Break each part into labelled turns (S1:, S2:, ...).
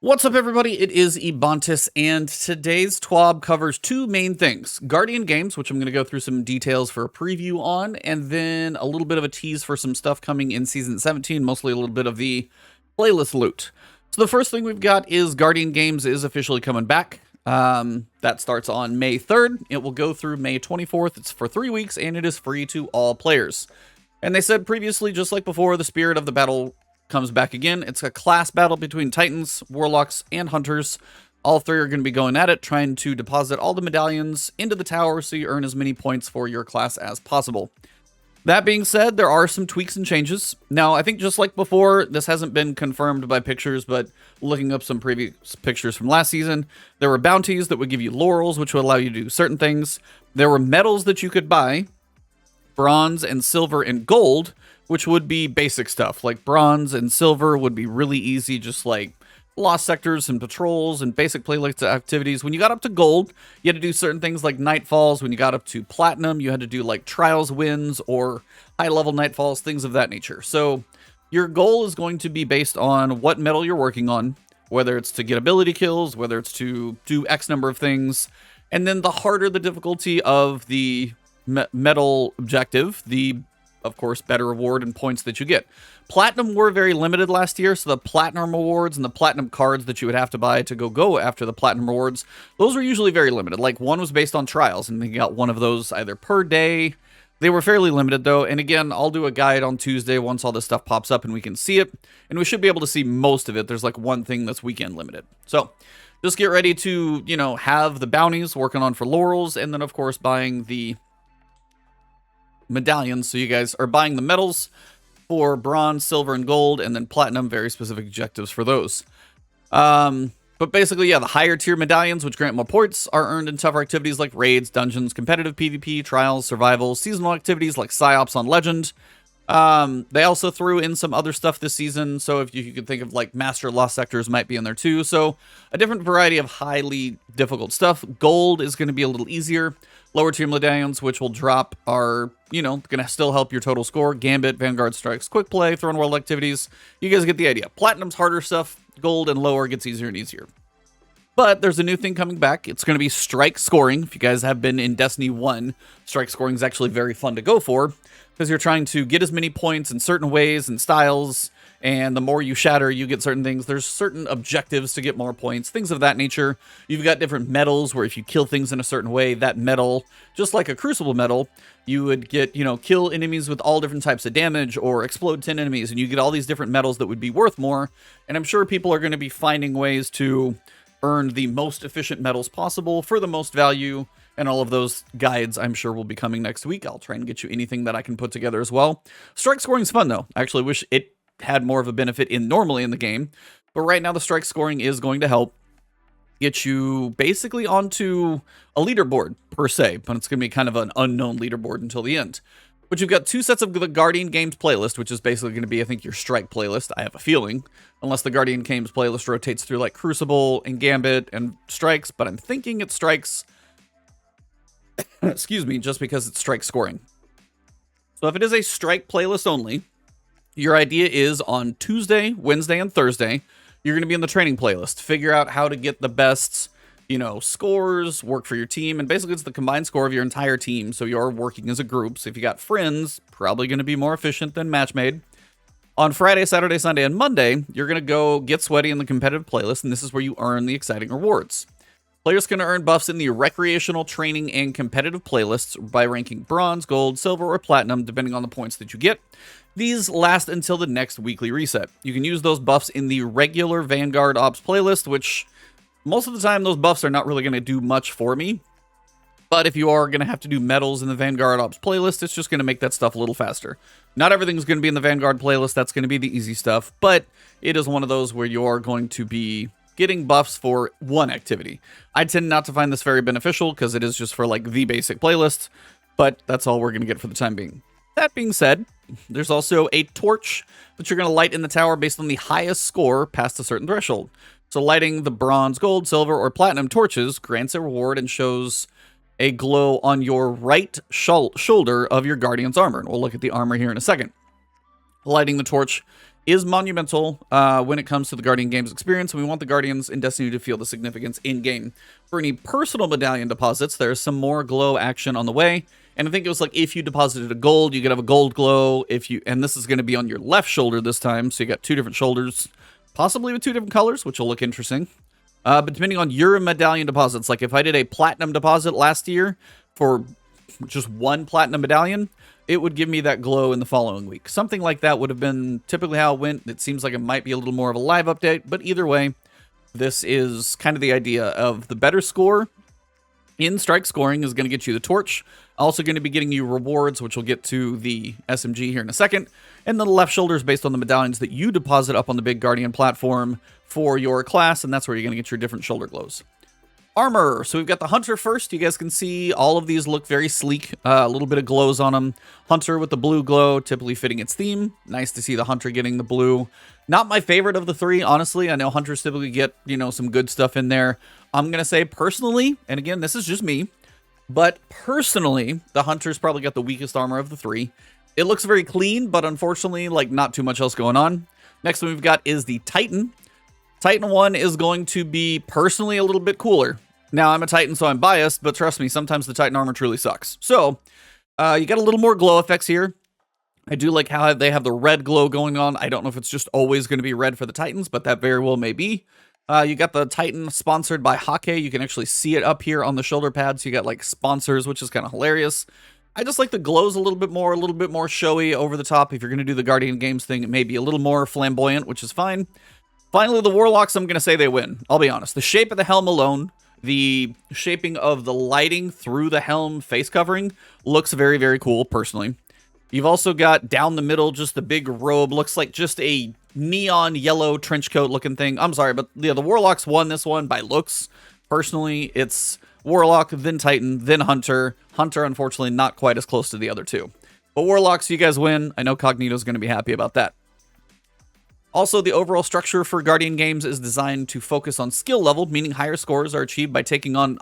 S1: What's up, everybody? It is Ebontis, and today's TWAB covers two main things. Guardian games, which I'm going to go through some details for a preview on, and then a little bit of a tease for some stuff coming in Season 17, mostly a little bit of the playlist loot. So the first thing we've got is Guardian Games is officially coming back. That starts on May 3rd. It will go through May 24th. It's for 3 weeks, and it is free to all players. And they said previously, just like before, the spirit of the battle comes back again. It's a class battle between Titans, Warlocks, and Hunters. All three are going to be going at it, trying to deposit all the medallions into the tower so you earn as many points for your class as possible. That being said, there are some tweaks and changes. Now, I think just like before, this hasn't been confirmed by pictures, but looking up some previous pictures from last season, there were bounties that would give you laurels, which would allow you to do certain things. There were medals that you could buy, bronze and silver and gold, which would be basic stuff. Like bronze and silver would be really easy, just like lost sectors and patrols and basic playlist activities. When you got up to gold, you had to do certain things like nightfalls. When you got up to platinum, you had to do like trials wins or high level nightfalls, things of that nature. So your goal is going to be based on what medal you're working on, whether it's to get ability kills, whether it's to do X number of things. And then the harder the difficulty of the medal objective, the of course, better reward and points that you get. Platinum were very limited last year, so the platinum rewards and the platinum cards that you would have to buy to go after the platinum rewards, those were usually very limited. Like one was based on trials, and you got one of those either per day. They were fairly limited though, and again, I'll do a guide on Tuesday once all this stuff pops up and we can see it, and we should be able to see most of it. There's like one thing that's weekend limited. So just get ready to, have the bounties working on for laurels, and then of course buying the medallions, so you guys are buying the medals for bronze, silver, and gold, and then platinum, very specific objectives for those. But basically, yeah, the higher tier medallions, which grant more points, are earned in tougher activities like raids, dungeons, competitive PvP, trials, survival, seasonal activities like PsyOps on Legend. They also threw in some other stuff this season, so if you could think of like Master Lost Sectors might be in there too. So a different variety of highly difficult stuff. Gold is going to be a little easier. Lower tier medallions, which will drop, are, going to still help your total score. Gambit, Vanguard Strikes, Quick Play, Throne World activities. You guys get the idea. Platinum's harder stuff. Gold and lower gets easier and easier. But there's a new thing coming back. It's going to be strike scoring. If you guys have been in Destiny 1, strike scoring is actually very fun to go for, because you're trying to get as many points in certain ways and styles, and the more you shatter, you get certain things. There's certain objectives to get more points, things of that nature. You've got different medals where if you kill things in a certain way, that medal, just like a Crucible medal, you would get, kill enemies with all different types of damage or explode 10 enemies, and you get all these different medals that would be worth more. And I'm sure people are going to be finding ways to earn the most efficient medals possible for the most value, and all of those guides I'm sure will be coming next week. I'll try and get you anything that I can put together as well. Strike scoring is fun though. I actually wish it had more of a benefit normally in the game, but right now the strike scoring is going to help get you basically onto a leaderboard per se, but it's going to be kind of an unknown leaderboard until the end. But you've got two sets of the Guardian Games playlist, which is basically going to be, I think, your Strike playlist, I have a feeling. Unless the Guardian Games playlist rotates through like Crucible and Gambit and Strikes, but I'm thinking it Strikes, excuse me, just because it's Strike scoring. So if it is a Strike playlist only, your idea is on Tuesday, Wednesday, and Thursday, you're going to be in the training playlist. Figure out how to get the best scores, work for your team, and basically it's the combined score of your entire team, so you're working as a group. So if you got friends, probably going to be more efficient than match-made. On Friday, Saturday, Sunday, and Monday, you're going to go get sweaty in the competitive playlist, and this is where you earn the exciting rewards. Players can earn buffs in the recreational, training, and competitive playlists by ranking bronze, gold, silver, or platinum, depending on the points that you get. These last until the next weekly reset. You can use those buffs in the regular Vanguard Ops playlist, which most of the time, those buffs are not really going to do much for me. But if you are going to have to do medals in the Vanguard Ops playlist, it's just going to make that stuff a little faster. Not everything's going to be in the Vanguard playlist. That's going to be the easy stuff. But it is one of those where you're going to be getting buffs for one activity. I tend not to find this very beneficial because it is just for like the basic playlist. But that's all we're going to get for the time being. That being said, there's also a torch that you're going to light in the tower based on the highest score past a certain threshold. So lighting the bronze, gold, silver, or platinum torches grants a reward and shows a glow on your right shoulder of your Guardian's armor. And we'll look at the armor here in a second. Lighting the torch is monumental when it comes to the Guardian Games experience, and we want the Guardians in Destiny to feel the significance in-game. For any personal medallion deposits, there's some more glow action on the way, and I think it was like if you deposited a gold, you could have a gold glow, and this is going to be on your left shoulder this time, so you got 2 different shoulders, possibly with 2 different colors, which will look interesting. But depending on your medallion deposits, like if I did a platinum deposit last year for just 1 platinum medallion, it would give me that glow in the following week. Something like that would have been typically how it went. It seems like it might be a little more of a live update, but either way, this is kind of the idea of the better score in strike scoring is going to get you the torch. Also going to be getting you rewards, which we'll get to the SMG here in a second. And then the left shoulder is based on the medallions that you deposit up on the big Guardian platform for your class, and that's where you're going to get your different shoulder glows. Armor. So we've got the Hunter first. You guys can see all of these look very sleek. A little bit of glows on them. Hunter with the blue glow, typically fitting its theme. Nice to see the Hunter getting the blue. Not my favorite of the 3, honestly. I know Hunters typically get, some good stuff in there. I'm going to say personally, and again, this is just me, but personally, the Hunter's probably got the weakest armor of the 3. It looks very clean, but unfortunately, not too much else going on. Next one we've got is the Titan. Titan 1 is going to be personally a little bit cooler. Now, I'm a Titan, so I'm biased, but trust me, sometimes the Titan armor truly sucks. So, you got a little more glow effects here. I do like how they have the red glow going on. I don't know if it's just always going to be red for the Titans, but that very well may be. You got the Titan sponsored by Hake. You can actually see it up here on the shoulder pads. So you got sponsors, which is kind of hilarious. I just like the glows a little bit more showy over the top. If you're going to do the Guardian Games thing, it may be a little more flamboyant, which is fine. Finally, the Warlocks, I'm going to say they win. I'll be honest. The shape of the helm alone, the shaping of the lighting through the helm face covering looks very, very cool, personally. You've also got down the middle, just the big robe. Looks like just a neon yellow trench coat looking thing. I'm sorry, but yeah, the Warlocks won this one by looks. Personally, it's Warlock, then Titan, then Hunter. Hunter, unfortunately, not quite as close to the other 2. But Warlocks, you guys win. I know Cognito's going to be happy about that. Also, the overall structure for Guardian Games is designed to focus on skill level, meaning higher scores are achieved by taking on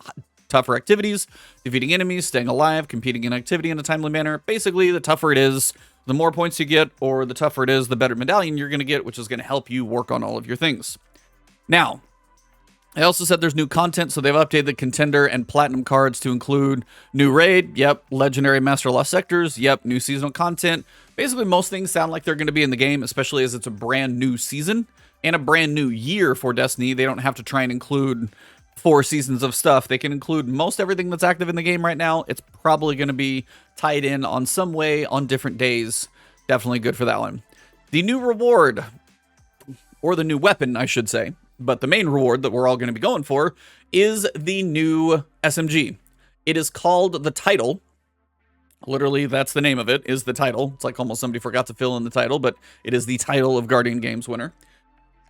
S1: tougher activities, defeating enemies, staying alive, competing in activity in a timely manner. Basically, the tougher it is, the more points you get, or the tougher it is, the better medallion you're going to get, which is going to help you work on all of your things. Now, I also said there's new content, so they've updated the Contender and Platinum cards to include new raid, yep, Legendary Master Lost Sectors, yep, new seasonal content. Basically, most things sound like they're going to be in the game, especially as it's a brand new season and a brand new year for Destiny. They don't have to try and include 4 seasons of stuff. They can include most everything that's active in the game right now. It's probably going to be tied in on some way on different days. Definitely good for that one. The new reward, or the new weapon, I should say, but the main reward that we're all going to be going for is the new SMG. It is called the Title. Literally, that's the name of it, is the Title. It's like almost somebody forgot to fill in the title, but it is the title of Guardian Games winner.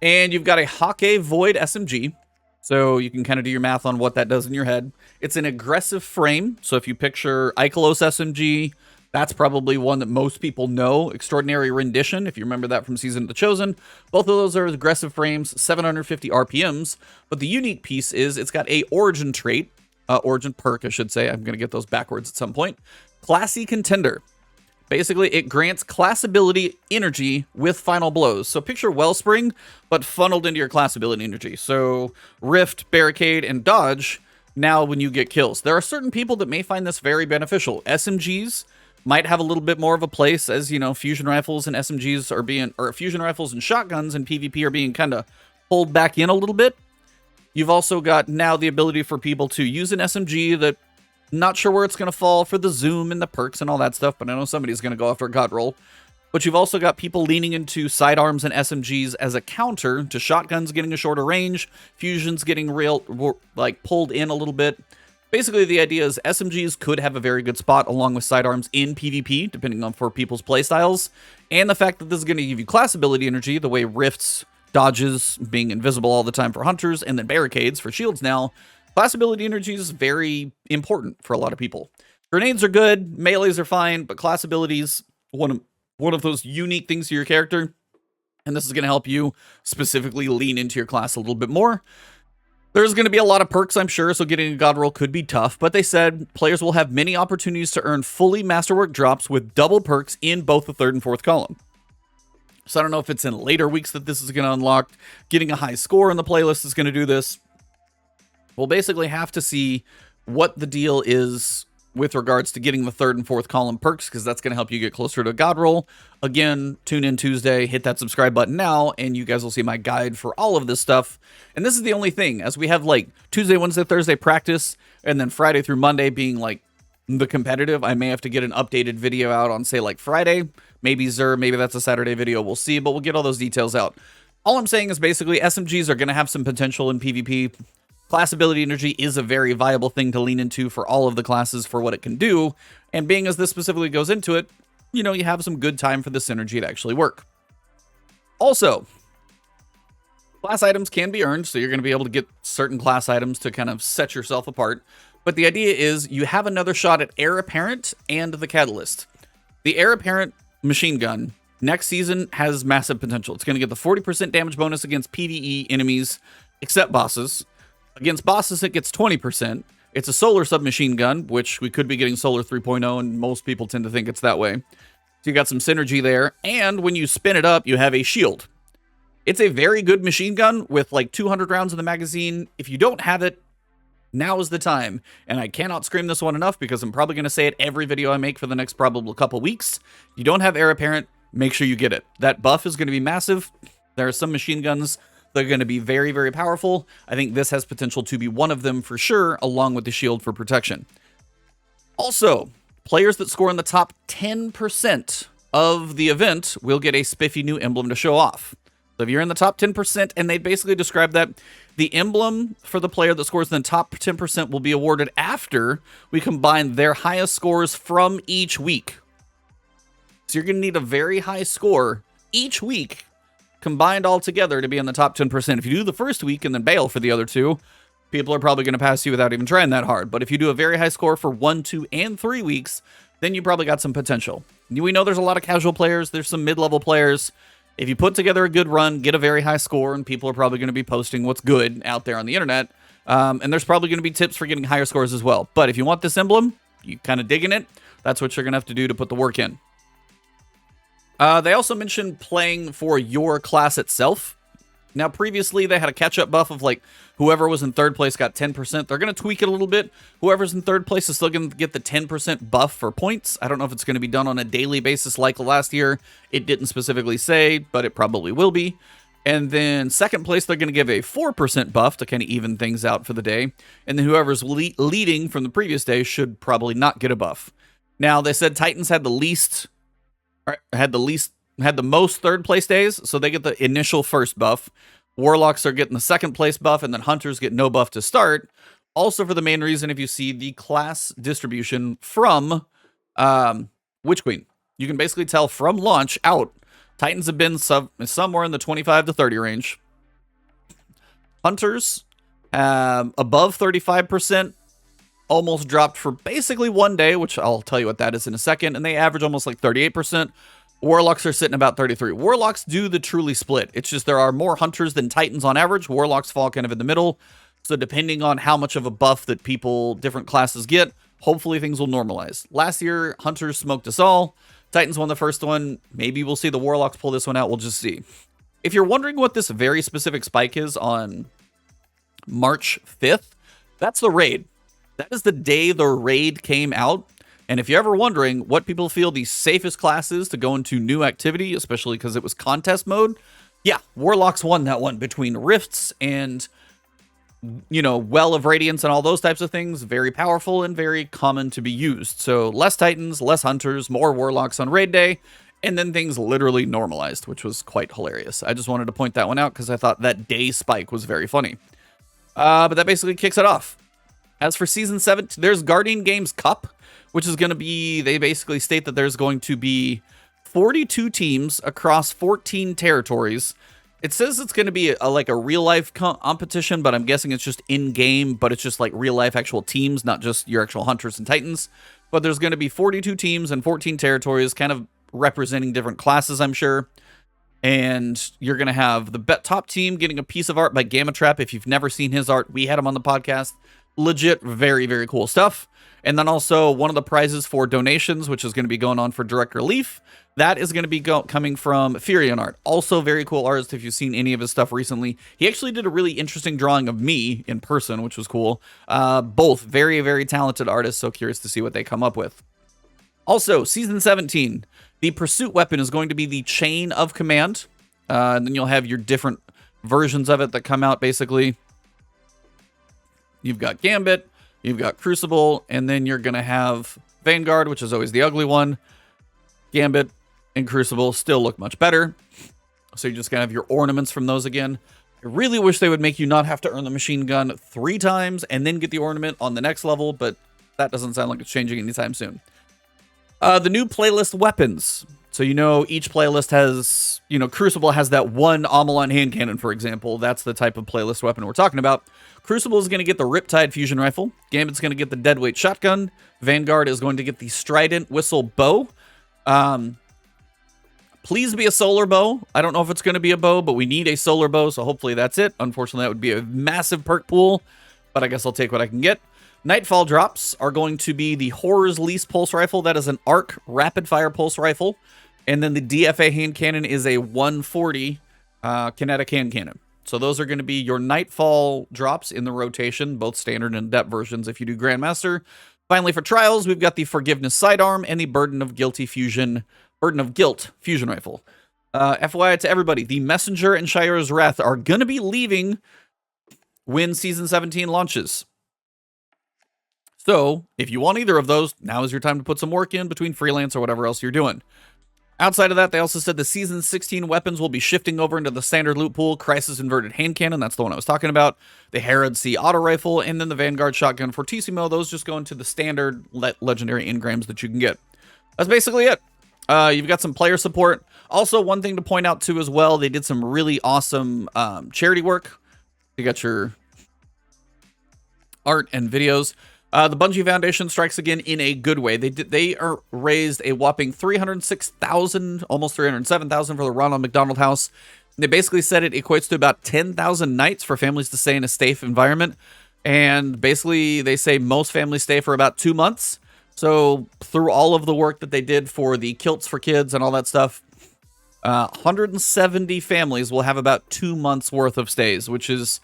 S1: And you've got a Hake Void SMG, so you can kind of do your math on what that does in your head. It's an aggressive frame, so if you picture Ikelos SMG, that's probably one that most people know. Extraordinary Rendition, if you remember that from Season of the Chosen. Both of those are aggressive frames, 750 RPMs, but the unique piece is it's got a Origin trait, Origin perk, I should say. I'm going to get those backwards at some point. Classy Contender. Basically, it grants class ability energy with final blows. So picture Wellspring, but funneled into your class ability energy. So Rift, Barricade, and Dodge, now when you get kills. There are certain people that may find this very beneficial. SMGs might have a little bit more of a place, as, fusion rifles and SMGs are being, or fusion rifles and shotguns and PvP are being kind of pulled back in a little bit. You've also got now the ability for people to use an SMG that, not sure where it's going to fall for the zoom and the perks and all that stuff, but I know somebody's going to go after a god roll. But you've also got people leaning into sidearms and SMGs as a counter to shotguns getting a shorter range, fusions getting pulled in a little bit. Basically, the idea is SMGs could have a very good spot along with sidearms in PvP, depending on for people's playstyles. And the fact that this is going to give you class ability energy, the way Rifts, Dodges, being invisible all the time for Hunters, and then Barricades for Shields now. Class ability energy is very important for a lot of people. Grenades are good, melees are fine, but class abilities, one of those unique things to your character, and this is going to help you specifically lean into your class a little bit more. There's going to be a lot of perks, I'm sure, so getting a god roll could be tough, but they said players will have many opportunities to earn fully masterwork drops with double perks in both the 3rd and 4th column. So I don't know if it's in later weeks that this is going to unlock. Getting a high score in the playlist is going to do this. We'll basically have to see what the deal is with regards to getting the third and fourth column perks, because that's going to help you get closer to a god roll. Again, tune in Tuesday, hit that subscribe button now, and you guys will see my guide for all of this stuff. And this is the only thing, as we have like Tuesday, Wednesday, Thursday practice, and then Friday through Monday being like the competitive. I may have to get an updated video out on, say, like Friday, maybe Zer, maybe that's a Saturday video, we'll see, but we'll get all those details out. All I'm saying is basically SMGs are going to have some potential in PvP. Class ability energy is a very viable thing to lean into for all of the classes for what it can do, and being as this specifically goes into it, you know, you have some good time for the synergy to actually work. Also, class items can be earned, so you're going to be able to get certain class items to kind of set yourself apart, but the idea is you have another shot at Heir Apparent and the Catalyst. The Heir Apparent machine gun next season has massive potential. It's going to get the 40% damage bonus against PvE enemies, except bosses. Against bosses, it gets 20%. It's a solar submachine gun, which we could be getting solar 3.0, and most people tend to think it's that way. So you got some synergy there, and when you spin it up, you have a shield. It's a very good machine gun with like 200 rounds in the magazine. If you don't have it, now is the time. And I cannot scream this one enough because I'm probably going to say it every video I make for the next probably couple weeks. If you don't have Heir Apparent, make sure you get it. That buff is going to be massive. There are some machine guns they're going to be very, very powerful. I think this has potential to be one of them for sure, along with the shield for protection. Also, players that score in the top 10% of the event will get a spiffy new emblem to show off. So if you're in the top 10%, and they basically describe that the emblem for the player that scores in the top 10% will be awarded after we combine their highest scores from each week. So you're going to need a very high score each week combined all together to be in the top 10%. If you do the first week and then bail for the other two, people are probably going to pass you without even trying that hard. But if you do a very high score for 1, 2, and 3 weeks, then you probably got some potential. We know there's a lot of casual players. There's some mid-level players. If you put together a good run, get a very high score, and people are probably going to be posting what's good out there on the internet. And there's probably going to be tips for getting higher scores as well. But if you want this emblem, you kind of digging it, that's what you're going to have to do to put the work in. They also mentioned playing for your class itself. Now, previously, they had a catch-up buff of, like, whoever was in third place got 10%. They're going to tweak it a little bit. Whoever's in third place is still going to get the 10% buff for points. I don't know if it's going to be done on a daily basis like last year. It didn't specifically say, but it probably will be. And then second place, they're going to give a 4% buff to kind of even things out for the day. And then whoever's leading from the previous day should probably not get a buff. Now, they said Titans had the most third place days, so they get the initial first buff. Warlocks are getting the second place buff, and then Hunters get no buff to start. Also, for the main reason, if you see the class distribution from Witch Queen, you can basically tell from launch out, Titans have been somewhere in the 25 to 30 range. Hunters, above 35%, almost dropped for basically one day, which I'll tell you what that is in a second, and they average almost like 38%. Warlocks are sitting about 33. Warlocks do the truly split. It's just there are more Hunters than Titans on average. Warlocks fall kind of in the middle. So depending on how much of a buff that different classes get, hopefully things will normalize. Last year, Hunters smoked us all. Titans won the first one. Maybe we'll see the Warlocks pull this one out. We'll just see. If you're wondering what this very specific spike is on March 5th, that's the raid. That is the day the raid came out. And if you're ever wondering what people feel the safest class is to go into new activity, especially because it was contest mode, yeah, Warlocks won that one between Rifts and, you know, Well of Radiance and all those types of things. Very powerful and very common to be used. So less Titans, less Hunters, more Warlocks on raid day, and then things literally normalized, which was quite hilarious. I just wanted to point that one out because I thought that day spike was very funny. But that basically kicks it off. As for Season 7, there's Guardian Games Cup, which is going to be, they basically state that there's going to be 42 teams across 14 territories. It says it's going to be like a real-life competition, but I'm guessing it's just in-game, but it's just like real-life actual teams, not just your actual Hunters and Titans. But there's going to be 42 teams and 14 territories, kind of representing different classes, I'm sure. And you're going to have the top team getting a piece of art by Gamma Trap. If you've never seen his art, we had him on the podcast. legit very, very cool stuff. And then also one of the prizes for donations, which is going to be going on for Direct Relief, that is going to be coming from Furion Art. Also very cool artist if you've seen any of his stuff recently. He actually did a really interesting drawing of me in person, which was cool. Both very, very talented artists, so curious to see what they come up with. Also, Season 17, the pursuit weapon is going to be the Chain of Command. And then you'll have your different versions of it that come out, basically. You've got Gambit, you've got Crucible, and then you're going to have Vanguard, which is always the ugly one. Gambit and Crucible still look much better. So you're just going to have your ornaments from those again. I really wish they would make you not have to earn the machine gun 3 times and then get the ornament on the next level, but that doesn't sound like it's changing anytime soon. The new playlist weapons. So, you know, each playlist has, you know, Crucible has that one Amalon hand cannon, for example. That's the type of playlist weapon we're talking about. Crucible is going to get the Riptide fusion rifle. Gambit's going to get the deadweight shotgun. Vanguard is going to get the Strident whistle bow. Please be a solar bow. I don't know if it's going to be a bow, but we need a solar bow, so hopefully that's it. Unfortunately, that would be a massive perk pool, but I guess I'll take what I can get. Nightfall drops are going to be the Horror's Lease pulse rifle. That is an arc rapid fire pulse rifle. And then the DFA hand cannon is a 140 kinetic hand cannon. So those are going to be your Nightfall drops in the rotation, both standard and depth versions if you do Grandmaster. Finally, for trials, we've got the Forgiveness sidearm and the Burden of Guilt fusion rifle. FYI to everybody, the Messenger and Shire's Wrath are going to be leaving when Season 17 launches. So, if you want either of those, now is your time to put some work in between freelance or whatever else you're doing. Outside of that, they also said the Season 16 weapons will be shifting over into the standard loot pool. Crisis Inverted Hand Cannon, that's the one I was talking about. The Herod C Auto Rifle, and then the Vanguard Shotgun Fortissimo. Those just go into the standard legendary engrams that you can get. That's basically it. You've got some player support. Also, one thing to point out too as well, they did some really awesome charity work. You got your art and videos. The Bungie Foundation strikes again in a good way. They raised a whopping $306,000, almost $307,000 for the Ronald McDonald House. They basically said it equates to about 10,000 nights for families to stay in a safe environment. And basically, they say most families stay for about 2 months. So through all of the work that they did for the kilts for kids and all that stuff, 170 families will have about 2 months worth of stays, which is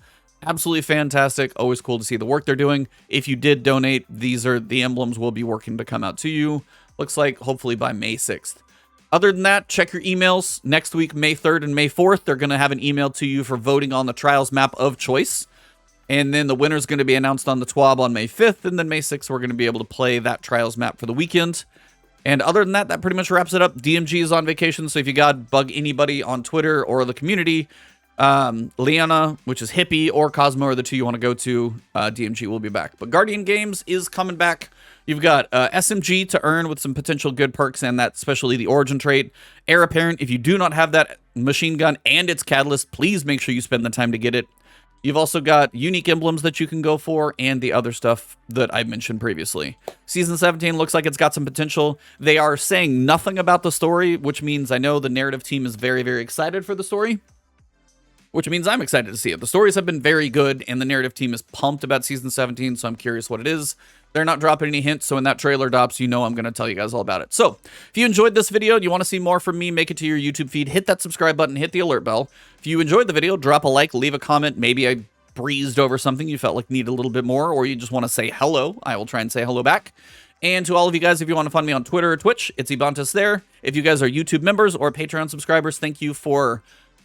S1: absolutely fantastic. Always cool to see the work they're doing. If you did donate, these are the emblems will be working to come out to you. Looks like hopefully by May 6th. Other than that, check your emails. Next week, May 3rd and May 4th, they're going to have an email to you for voting on the Trials map of choice. And then the winner is going to be announced on the TWAB on May 5th. And then May 6th, we're going to be able to play that Trials map for the weekend. And other than that, that pretty much wraps it up. DMG is on vacation, so if you got bug anybody on Twitter or the community, Liana, which is Hippie, or Cosmo are the two you want to go to. DMG will be back. But Guardian Games is coming back. You've got SMG to earn with some potential good perks, and that especially the Origin trait. Heir Apparent, if you do not have that machine gun and its catalyst, please make sure you spend the time to get it. You've also got unique emblems that you can go for, and the other stuff that I mentioned previously. Season 17 looks like it's got some potential. They are saying nothing about the story, which means I know the narrative team is very, very excited for the story. Which means I'm excited to see it. The stories have been very good, and the narrative team is pumped about Season 17, so I'm curious what it is. They're not dropping any hints, so when that trailer drops, you know I'm going to tell you guys all about it. So, if you enjoyed this video and you want to see more from me, make it to your YouTube feed, hit that subscribe button, hit the alert bell. If you enjoyed the video, drop a like, leave a comment. Maybe I breezed over something you felt like needed a little bit more, or you just want to say hello. I will try and say hello back. And to all of you guys, if you want to find me on Twitter or Twitch, it's Ebontis there. If you guys are YouTube members or Patreon subscribers, thank you for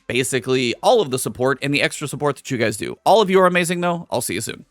S1: basically all of the support and the extra support that you guys do. All of you are amazing, though. I'll see you soon.